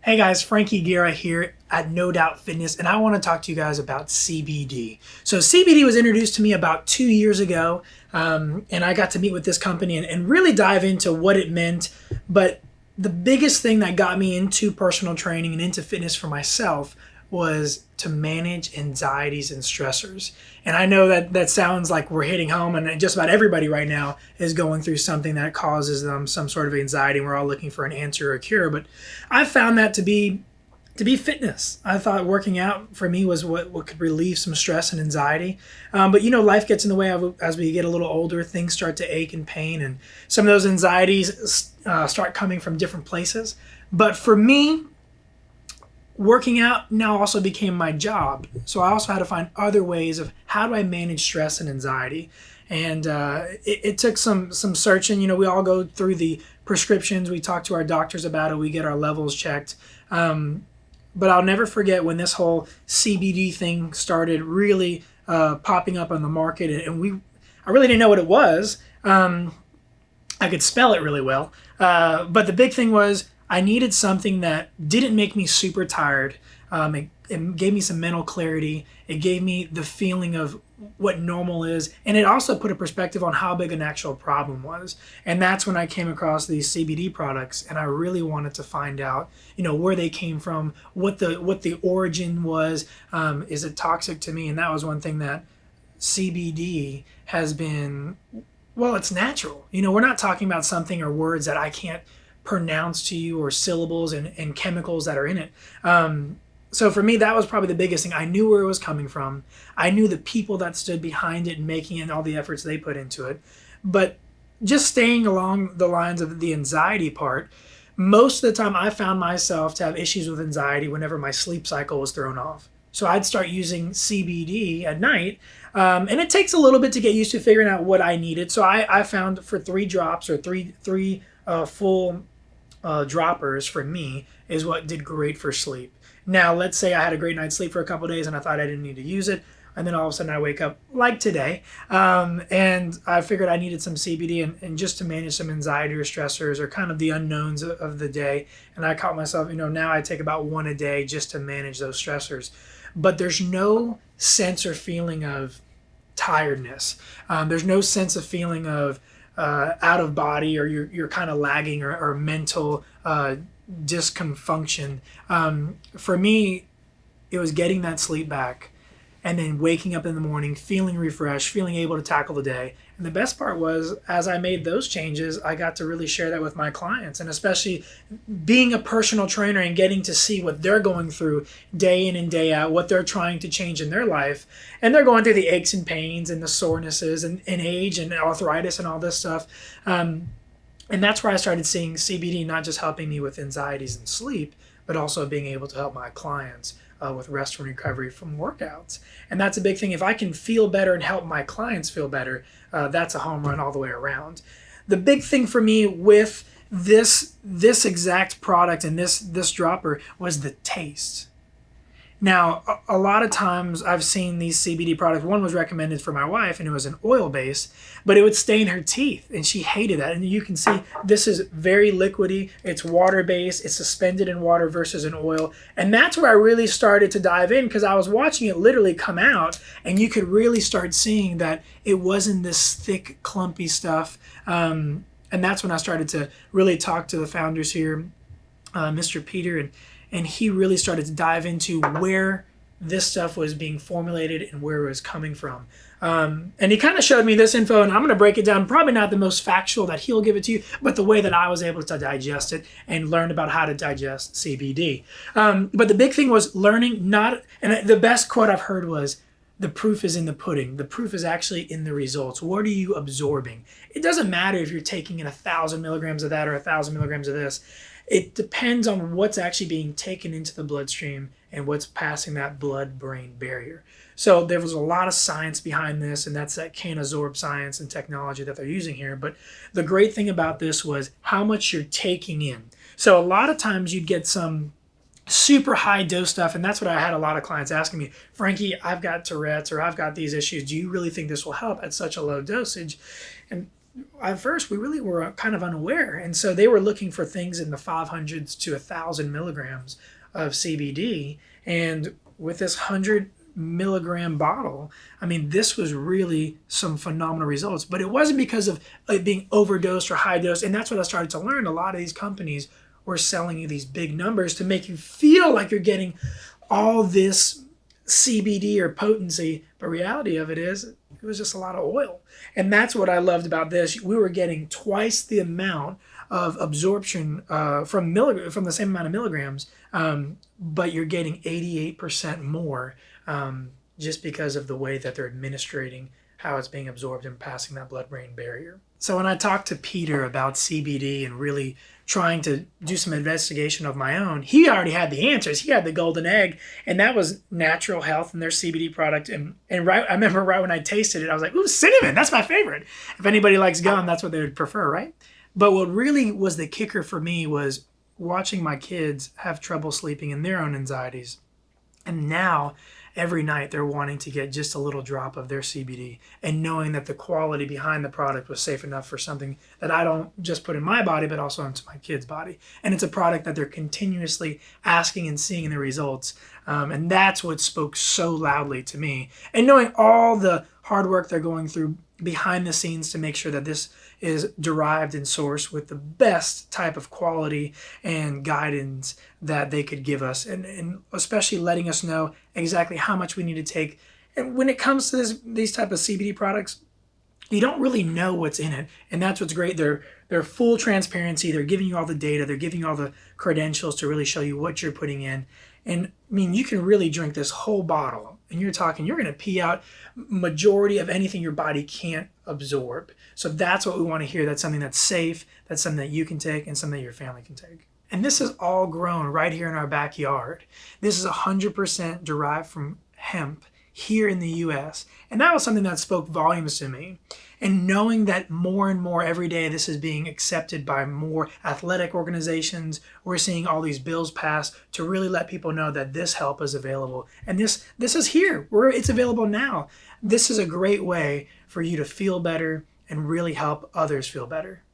Hey guys, Frankie here at No Doubt Fitness, and I want to talk to you guys about CBD. So CBD was introduced to me about 2 years ago, and I got to meet with this company and really dive into what it meant. But the biggest thing that got me into personal training and into fitness for myself was to manage anxieties and stressors. And I know that sounds like we're hitting home, and just about everybody right now is going through something that causes them some sort of anxiety, and we're all looking for an answer or a cure. But I found that to be fitness. I thought working out for me was what could relieve some stress and anxiety. But life gets in the way as we get a little older. Things start to ache and pain, and some of those anxieties start coming from different places. But for me, working out now also became my job. So I also had to find other ways of how do I manage stress and anxiety. And it took some searching. We all go through the prescriptions. We talk to our doctors about it. We get our levels checked. But I'll never forget when this whole CBD thing started really popping up on the market. And I really didn't know what it was. I could spell it really well. But the big thing was I needed something that didn't make me super tired. It gave me some mental clarity. It gave me the feeling of what normal is. And it also put a perspective on how big an actual problem was. And that's when I came across these CBD products, and I really wanted to find out, where they came from, what the origin was. Is it toxic to me? And that was one thing that CBD has been, well, it's natural. We're not talking about something or words that I can't pronounce to you, or syllables and chemicals that are in it. So for me, that was probably the biggest thing. I knew where it was coming from. I knew the people that stood behind it and making it and all the efforts they put into it. But just staying along the lines of the anxiety part, most of the time I found myself to have issues with anxiety whenever my sleep cycle was thrown off. So I'd start using CBD at night, and it takes a little bit to get used to figuring out what I needed. So I found for 3 drops or three full droppers for me is what did great for sleep. Now, let's say I had a great night's sleep for a couple of days and I thought I didn't need to use it. And then all of a sudden I wake up like today, and I figured I needed some CBD and just to manage some anxiety or stressors or kind of the unknowns of the day. And I caught myself, now I take about 1 a day just to manage those stressors. But there's no sense or feeling of tiredness. There's no sense of feeling of out of body, or you're kind of lagging, or mental dysfunction. For me, it was getting that sleep back and then waking up in the morning feeling refreshed, feeling able to tackle the day. And the best part was, as I made those changes, I got to really share that with my clients, and especially being a personal trainer and getting to see what they're going through day in and day out, what they're trying to change in their life. And they're going through the aches and pains and the sorenesses and age and arthritis and all this stuff. And that's where I started seeing CBD not just helping me with anxieties and sleep, but also being able to help my clients with rest and recovery from workouts. And that's a big thing. If I can feel better and help my clients feel better, that's a home run all the way around. The big thing for me with this exact product and this dropper was the taste. Now, a lot of times I've seen these CBD products. One was recommended for my wife, and it was an oil base, but it would stain her teeth, and she hated that. And you can see this is very liquidy. It's water-based. It's suspended in water versus an oil. And that's where I really started to dive in, because I was watching it literally come out, and you could really start seeing that it wasn't this thick, clumpy stuff. And that's when I started to really talk to the founders here, Mr. Peter, and he really started to dive into where this stuff was being formulated and where it was coming from. And he kind of showed me this info, and I'm going to break it down. Probably not the most factual that he'll give it to you, but the way that I was able to digest it and learn about how to digest CBD. But the big thing was learning and the best quote I've heard was, the proof is in the pudding. The proof is actually in the results. What are you absorbing? It doesn't matter if you're taking in 1,000 milligrams of that or 1,000 milligrams of this. It depends on what's actually being taken into the bloodstream and what's passing that blood-brain barrier. So there was a lot of science behind this, and that's that can-absorb science and technology that they're using here. But the great thing about this was how much you're taking in. So a lot of times you'd get some super high dose stuff, and that's what I had a lot of clients asking me, Frankie, I've got Tourette's or I've got these issues. Do you really think this will help at such a low dosage? And at first we really were kind of unaware. And so they were looking for things in the 500s to 1,000 milligrams of CBD. And with this 100 milligram bottle, I mean, this was really some phenomenal results. But it wasn't because of it being overdosed or high dose. And that's what I started to learn. A lot of these companies were selling you these big numbers to make you feel like you're getting all this CBD or potency. But reality of it is, it was just a lot of oil. And that's what I loved about this. We were getting twice the amount of absorption from the same amount of milligrams, but you're getting 88% more just because of the way that they're administrating how it's being absorbed and passing that blood-brain barrier. So when I talked to Peter about CBD and really trying to do some investigation of my own, he already had the answers. He had the golden egg, and that was Natural Health and their CBD product. And right, I remember right when I tasted it, I was like, ooh, cinnamon, that's my favorite. If anybody likes gum, that's what they would prefer, right? But what really was the kicker for me was watching my kids have trouble sleeping in their own anxieties. And now, every night they're wanting to get just a little drop of their CBD, and knowing that the quality behind the product was safe enough for something that I don't just put in my body, but also into my kid's body. And it's a product that they're continuously asking and seeing the results. And that's what spoke so loudly to me. And knowing all the hard work they're going through behind the scenes to make sure that this is derived and sourced with the best type of quality and guidance that they could give us, and especially letting us know exactly how much we need to take. And when it comes to these type of CBD products, you don't really know what's in it, and that's what's great. They're full transparency. They're giving you all the data. They're giving you all the credentials to really show you what you're putting in. And I mean, you can really drink this whole bottle, and you're going to pee out majority of anything your body can't absorb. So that's what we want to hear. That's something that's safe. That's something that you can take and something that your family can take. And this is all grown right here in our backyard. This is 100% derived from hemp here in the US. And that was something that spoke volumes to me. And knowing that more and more every day this is being accepted by more athletic organizations, we're seeing all these bills passed to really let people know that this help is available. And this is here. It's available now. This is a great way for you to feel better and really help others feel better.